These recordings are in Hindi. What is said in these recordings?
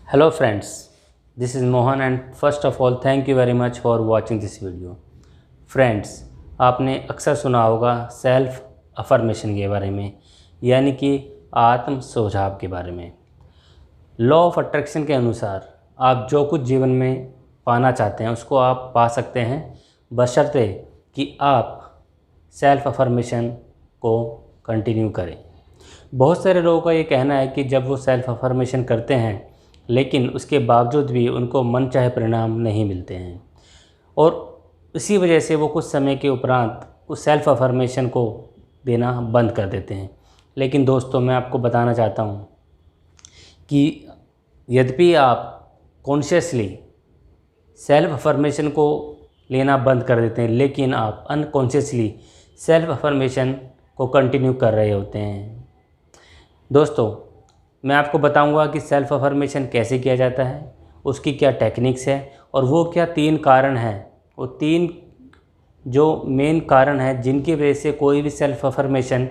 Hello friends, this is Mohan and first of all thank you very much for watching this video. Friends, आपने अक्सर सुना होगा सेल्फ अफर्मेशन के बारे में, यानी कि आत्म सुझाव के बारे में। लॉ ऑफ अट्रैक्शन के अनुसार आप जो कुछ जीवन में पाना चाहते हैं उसको आप पा सकते हैं, बशर्ते कि आप सेल्फ अफर्मेशन को कंटिन्यू करें। बहुत सारे लोगों का ये कहना है कि जब वो सेल्फ अफर्मेशन करते हैं लेकिन उसके बावजूद भी उनको मनचाहे परिणाम नहीं मिलते हैं और इसी वजह से वो कुछ समय के उपरांत उस सेल्फ अफर्मेशन को देना बंद कर देते हैं। लेकिन दोस्तों, मैं आपको बताना चाहता हूँ कि यद्यपि आप कॉन्शियसली सेल्फ अफर्मेशन को लेना बंद कर देते हैं, लेकिन आप अनकॉन्शियसली सेल्फ अफर्मेशन को कंटिन्यू कर रहे होते हैं। दोस्तों, मैं आपको बताऊंगा कि सेल्फ अफर्मेशन कैसे किया जाता है, उसकी क्या टेक्निक्स है और वो क्या 3 कारण हैं, वो 3 जो मेन कारण हैं जिनकी वजह से कोई भी सेल्फ अफर्मेशन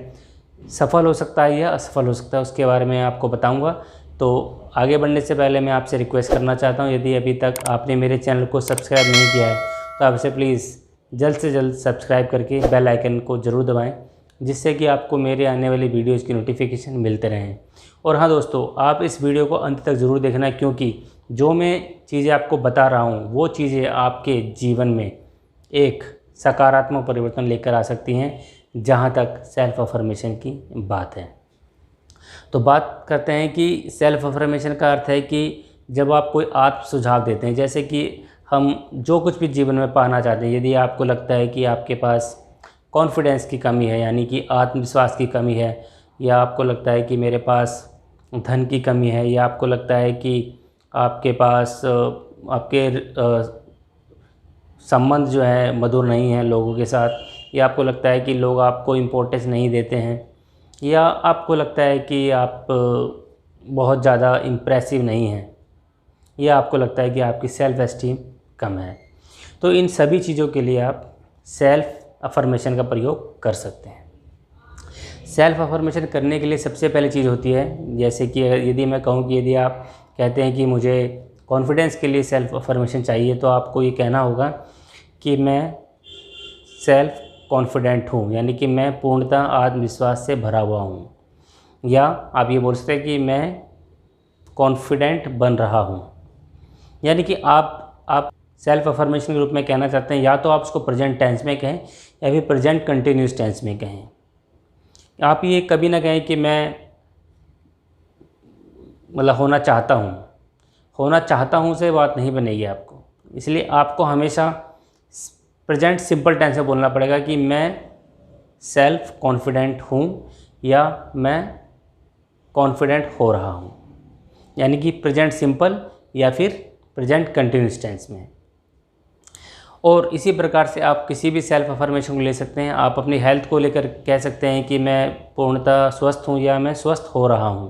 सफल हो सकता है या असफल हो सकता है, उसके बारे में आपको बताऊंगा। तो आगे बढ़ने से पहले मैं आपसे रिक्वेस्ट करना चाहता हूं, यदि अभी तक आपने मेरे चैनल को सब्सक्राइब नहीं किया है तो आपसे प्लीज़ जल्द से जल्द सब्सक्राइब करके बेल आइकन को ज़रूर दबाएँ, जिससे कि आपको मेरे आने वाली वीडियोज़ की नोटिफिकेशन मिलते रहें। और हाँ दोस्तों, आप इस वीडियो को अंत तक ज़रूर देखना, क्योंकि जो मैं चीज़ें आपको बता रहा हूँ वो चीज़ें आपके जीवन में एक सकारात्मक परिवर्तन लेकर आ सकती हैं, जहाँ तक सेल्फ अफर्मेशन की बात है। तो बात करते हैं कि सेल्फ अफर्मेशन का अर्थ है कि जब आप कोई आत्म सुझाव देते हैं, जैसे कि हम जो कुछ भी जीवन में पाना चाहते हैं, यदि आपको लगता है कि आपके पास कॉन्फिडेंस की कमी है, यानी कि आत्मविश्वास की कमी है, या आपको लगता है कि मेरे पास धन की कमी है, या आपको लगता है कि आपके पास आपके संबंध जो है मधुर नहीं है लोगों के साथ, या आपको लगता है कि लोग आपको इम्पोर्टेंस नहीं देते हैं, या आपको लगता है कि आप बहुत ज़्यादा इम्प्रेसिव नहीं हैं, या आपको लगता है कि आपकी सेल्फ़ एस्टीम कम है, तो इन सभी चीज़ों के लिए आप सेल्फ अफर्मेशन का प्रयोग कर सकते हैं। सेल्फ अफर्मेशन करने के लिए सबसे पहली चीज़ होती है, जैसे कि यदि मैं कहूँ कि यदि आप कहते हैं कि मुझे कॉन्फिडेंस के लिए सेल्फ अफर्मेशन चाहिए, तो आपको ये कहना होगा कि मैं सेल्फ कॉन्फिडेंट हूँ, यानी कि मैं पूर्णतः आत्मविश्वास से भरा हुआ हूँ। या आप ये बोल सकते हैं कि मैं कॉन्फिडेंट बन रहा हूँ, यानी कि आप सेल्फ अफर्मेशन के रूप में कहना चाहते हैं, या तो आप उसको प्रेजेंट टेंस में कहें या फिर प्रेजेंट कंटिन्यूस टेंस में कहें। आप ये कभी ना कहें कि मैं मतलब होना चाहता हूँ से बात नहीं बनेगी आपको, इसलिए आपको हमेशा प्रेजेंट सिंपल टेंस में बोलना पड़ेगा कि मैं सेल्फ कॉन्फिडेंट हूँ या मैं कॉन्फिडेंट हो रहा हूँ, यानी कि प्रेजेंट सिंपल या फिर प्रेजेंट कंटिन्यूस टेंस में। और इसी प्रकार से आप किसी भी सेल्फ अफर्मेशन को ले सकते हैं। आप अपनी हेल्थ को लेकर कह सकते हैं कि मैं पूर्णतः स्वस्थ हूँ या मैं स्वस्थ हो रहा हूँ।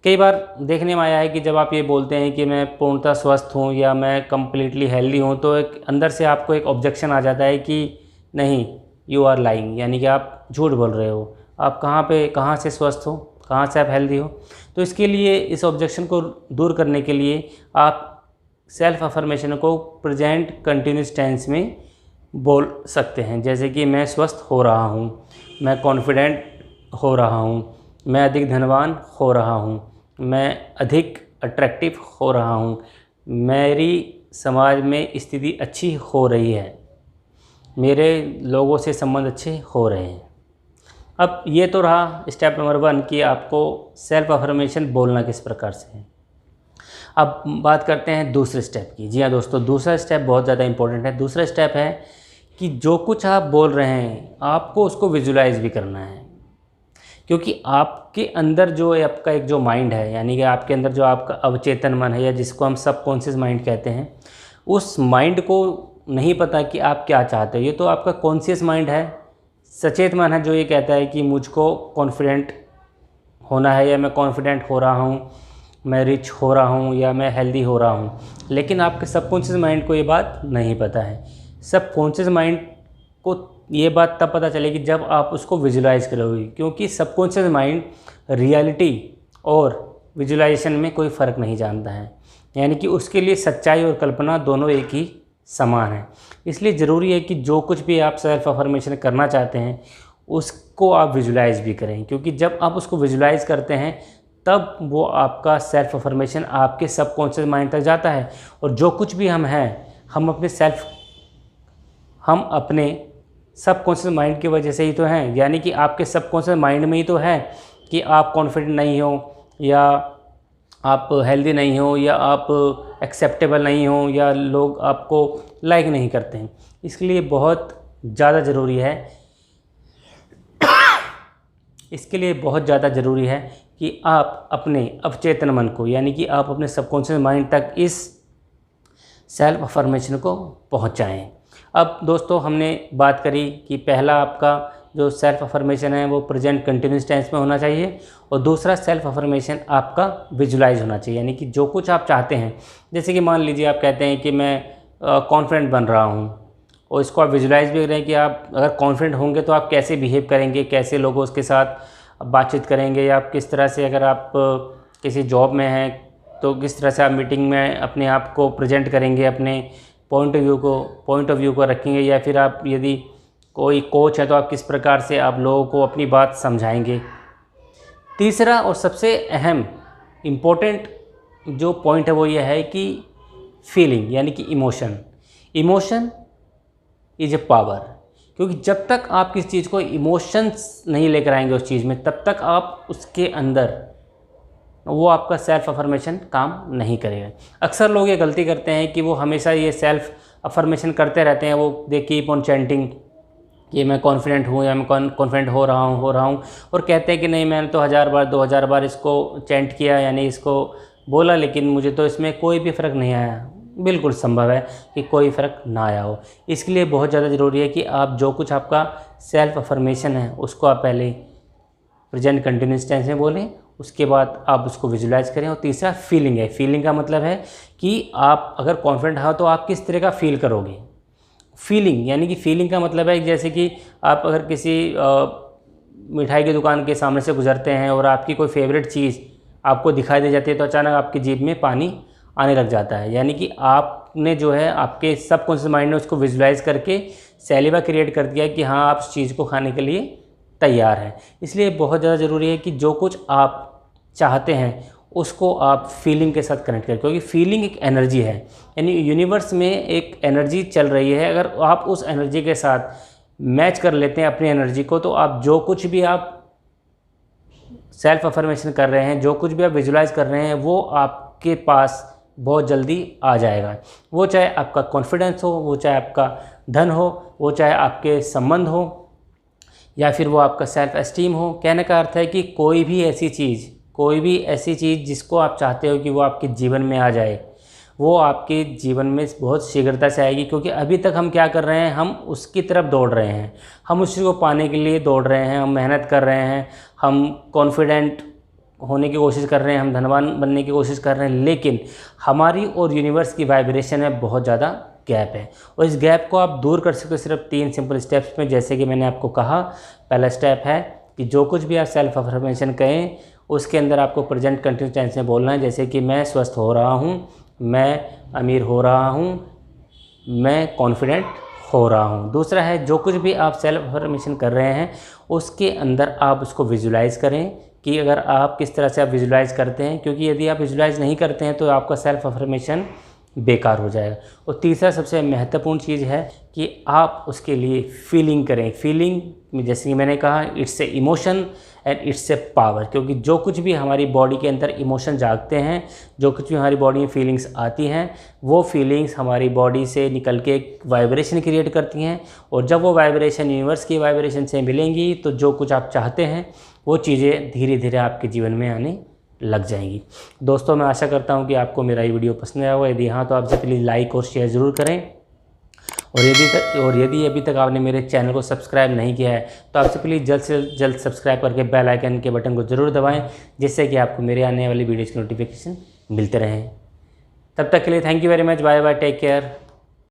कई बार देखने में आया है कि जब आप ये बोलते हैं कि मैं पूर्णतः स्वस्थ हूँ या मैं कम्प्लीटली हेल्दी हूँ, तो एक अंदर से आपको एक ऑब्जेक्शन आ जाता है कि नहीं, यू आर लाइंग, यानी कि आप झूठ बोल रहे हो, आप कहाँ से स्वस्थ हो, कहाँ से आप हेल्दी हो। तो इसके लिए, इस ऑब्जेक्शन को दूर करने के लिए आप सेल्फ अफर्मेशन को प्रेजेंट कंटिन्यूस टेंस में बोल सकते हैं, जैसे कि मैं स्वस्थ हो रहा हूँ, मैं कॉन्फिडेंट हो रहा हूँ, मैं अधिक धनवान हो रहा हूँ, मैं अधिक अट्रैक्टिव हो रहा हूँ, मेरी समाज में स्थिति अच्छी हो रही है, मेरे लोगों से संबंध अच्छे हो रहे हैं। अब ये तो रहा स्टेप नंबर 1 कि आपको सेल्फ अफर्मेशन बोलना किस प्रकार से है। अब बात करते हैं दूसरे स्टेप की। जी हाँ दोस्तों, दूसरा स्टेप बहुत ज़्यादा इंपॉर्टेंट है। दूसरा स्टेप है कि जो कुछ आप बोल रहे हैं आपको उसको विजुलाइज भी करना है, क्योंकि आपके अंदर जो आपका एक जो माइंड है, यानी कि आपके अंदर जो आपका अवचेतन मन है, या जिसको हम सबकॉन्शियस माइंड कहते हैं, उस माइंड को नहीं पता कि आप क्या चाहते हो। ये तो आपका कॉन्शियस माइंड है, सचेत मन है, जो ये कहता है कि मुझको कॉन्फिडेंट होना है, या मैं कॉन्फिडेंट हो रहा हूँ, मैं रिच हो रहा हूँ, या मैं हेल्दी हो रहा हूँ। लेकिन आपके सबकॉन्शियस माइंड को ये बात नहीं पता है। सबकॉन्शियस माइंड को ये बात तब पता चलेगी जब आप उसको विजुलाइज करोगे, क्योंकि सबकॉन्शियस माइंड रियलिटी और विजुलाइजेशन में कोई फ़र्क नहीं जानता है, यानी कि उसके लिए सच्चाई और कल्पना दोनों एक ही समान है। इसलिए ज़रूरी है कि जो कुछ भी आप सेल्फ अफर्मेशन करना चाहते हैं उसको आप विजुलाइज भी करें, क्योंकि जब आप उसको विजुलाइज करते हैं तब वो आपका सेल्फ अफर्मेशन आपके सबकॉन्शियस माइंड तक जाता है। और जो कुछ भी हम हैं हम अपने सबकॉन्शियस माइंड की वजह से ही तो हैं, यानी कि आपके सबकॉन्शियस माइंड में ही तो है कि आप कॉन्फिडेंट नहीं हो, या आप हेल्दी नहीं हो, या आप एक्सेप्टेबल नहीं हो, या लोग आपको लाइक नहीं करते हैं। इसके लिए बहुत ज़्यादा ज़रूरी है कि आप अपने अवचेतन मन को, यानी कि आप अपने सबकॉन्शियस माइंड तक इस सेल्फ अफर्मेशन को पहुंचाएं। अब दोस्तों हमने बात करी कि पहला आपका जो सेल्फ अफर्मेशन है वो प्रेजेंट कंटिन्यूस टेंस में होना चाहिए, और दूसरा सेल्फ अफर्मेशन आपका विजुलाइज होना चाहिए, यानी कि जो कुछ आप चाहते हैं। जैसे कि मान लीजिए आप कहते हैं कि मैं कॉन्फिडेंट बन रहा हूँ, और इसको आप विजुलाइज भी करें कि आप अगर कॉन्फिडेंट होंगे तो आप कैसे बिहेव करेंगे, कैसे लोगों उसके साथ बातचीत करेंगे, या आप किस तरह से, अगर आप किसी जॉब में हैं तो किस तरह से आप मीटिंग में अपने आप को प्रेजेंट करेंगे, अपने पॉइंट ऑफ व्यू को रखेंगे, या फिर आप यदि कोई कोच है तो आप किस प्रकार से आप लोगों को अपनी बात समझाएंगे। तीसरा और सबसे अहम इम्पोर्टेंट जो पॉइंट है वो ये है कि फीलिंग, यानी कि इमोशन इज ए पावर। क्योंकि जब तक आप किसी चीज़ को इमोशंस नहीं लेकर आएंगे उस चीज़ में, तब तक आप उसके अंदर वो आपका सेल्फ अफर्मेशन काम नहीं करेगा। अक्सर लोग ये गलती करते हैं कि वो हमेशा ये सेल्फ अफर्मेशन करते रहते हैं, वो दे कीप ऑन चैंटिंग कि मैं कॉन्फिडेंट हूँ, या मैं कॉन्फिडेंट हो रहा हूँ, और कहते हैं कि नहीं मैंने तो 1000 बार 2000 बार इसको चैंट किया, यानी इसको बोला, लेकिन मुझे तो इसमें कोई भी फ़र्क नहीं आया। बिल्कुल संभव है कि कोई फ़र्क ना आया हो। इसके लिए बहुत ज़्यादा ज़रूरी है कि आप जो कुछ आपका सेल्फ अफर्मेशन है उसको आप पहले प्रेजेंट कंटिन्यूस टेंस में बोलें, उसके बाद आप उसको विजुलाइज करें। और तीसरा फीलिंग है। फीलिंग का मतलब है कि आप अगर कॉन्फिडेंट हो तो आप किस तरह का फील करोगे। फीलिंग यानी कि फीलिंग का मतलब है जैसे कि आप अगर किसी मिठाई की दुकान के सामने से गुजरते हैं और आपकी कोई फेवरेट चीज़ आपको दिखाई दे जाती है, तो अचानक आपकी जीभ में पानी आने लग जाता है, यानी कि आपने जो है आपके सबकॉन्शियस माइंड ने उसको विजुलाइज करके सैलिवा क्रिएट कर दिया कि हाँ आप उस चीज़ को खाने के लिए तैयार हैं। इसलिए बहुत ज़्यादा ज़रूरी है कि जो कुछ आप चाहते हैं उसको आप फीलिंग के साथ कनेक्ट करें, क्योंकि फीलिंग एक एनर्जी है, यानी यूनिवर्स में एक एनर्जी चल रही है। अगर आप उस एनर्जी के साथ मैच कर लेते हैं अपनी एनर्जी को, तो आप जो कुछ भी आप सेल्फ अफर्मेशन कर रहे हैं, जो कुछ भी आप विजुलाइज कर रहे हैं, वो आपके पास बहुत जल्दी आ जाएगा। वो चाहे आपका कॉन्फिडेंस हो, वो चाहे आपका धन हो, वो चाहे आपके संबंध हो, या फिर वो आपका सेल्फ एस्टीम हो। कहने का अर्थ है कि कोई भी ऐसी चीज़ जिसको आप चाहते हो कि वो आपके जीवन में आ जाए, वो आपके जीवन में बहुत शीघ्रता से आएगी। क्योंकि अभी तक हम क्या कर रहे हैं, हम उसकी तरफ दौड़ रहे हैं, हम उसी को पाने के लिए दौड़ रहे हैं, हम मेहनत कर रहे हैं, हम कॉन्फिडेंट होने की कोशिश कर रहे हैं, हम धनवान बनने की कोशिश कर रहे हैं, लेकिन हमारी और यूनिवर्स की वाइब्रेशन में बहुत ज़्यादा गैप है। और इस गैप को आप दूर कर सकते हो सिर्फ 3 सिंपल स्टेप्स में। जैसे कि मैंने आपको कहा, पहला स्टेप है कि जो कुछ भी आप सेल्फ अफर्मेशन कहें उसके अंदर आपको प्रेजेंट कंटिन्यूस टेंस में बोलना है। जैसे कि मैं स्वस्थ हो रहा हूँ, मैं अमीर हो रहा हूँ, मैं कॉन्फिडेंट हो रहा हूँ। दूसरा है जो कुछ भी आप सेल्फ अफर्मेशन कर रहे हैं उसके अंदर आप उसको विजुलाइज़ करें कि अगर आप किस तरह से आप विजुलाइज़ करते हैं, क्योंकि यदि आप विजुलाइज़ नहीं करते हैं तो आपका सेल्फ अफर्मेशन बेकार हो जाएगा। और तीसरा सबसे महत्वपूर्ण चीज़ है कि आप उसके लिए फीलिंग करें। फीलिंग में जैसे कि मैंने कहा, it's a emotion and it's a power. क्योंकि जो कुछ भी हमारी बॉडी के अंदर इमोशन जागते हैं, जो कुछ भी हमारी बॉडी में फीलिंग्स आती हैं, वो फीलिंग्स हमारी बॉडी से निकल के एक वाइब्रेशन क्रिएट करती हैं। और जब वो वाइब्रेशन यूनिवर्स की वाइब्रेशन से मिलेंगी तो जो कुछ आप चाहते हैं वो चीज़ें धीरे धीरे आपके जीवन में आने लग जाएंगी। दोस्तों, मैं आशा करता हूं कि आपको मेरा ये वीडियो पसंद आया होगा। यदि हाँ तो आपसे प्लीज़ लाइक और शेयर ज़रूर करें। और यदि अभी तक आपने मेरे चैनल को सब्सक्राइब नहीं किया है तो आपसे प्लीज़ जल्द से जल्द सब्सक्राइब करके बेल आइकन के बटन को ज़रूर दबाएं, जिससे कि आपको मेरे आने वाली वीडियोज़ की नोटिफिकेशन मिलते रहें। तब तक के लिए thank you very much. Bye bye, take care.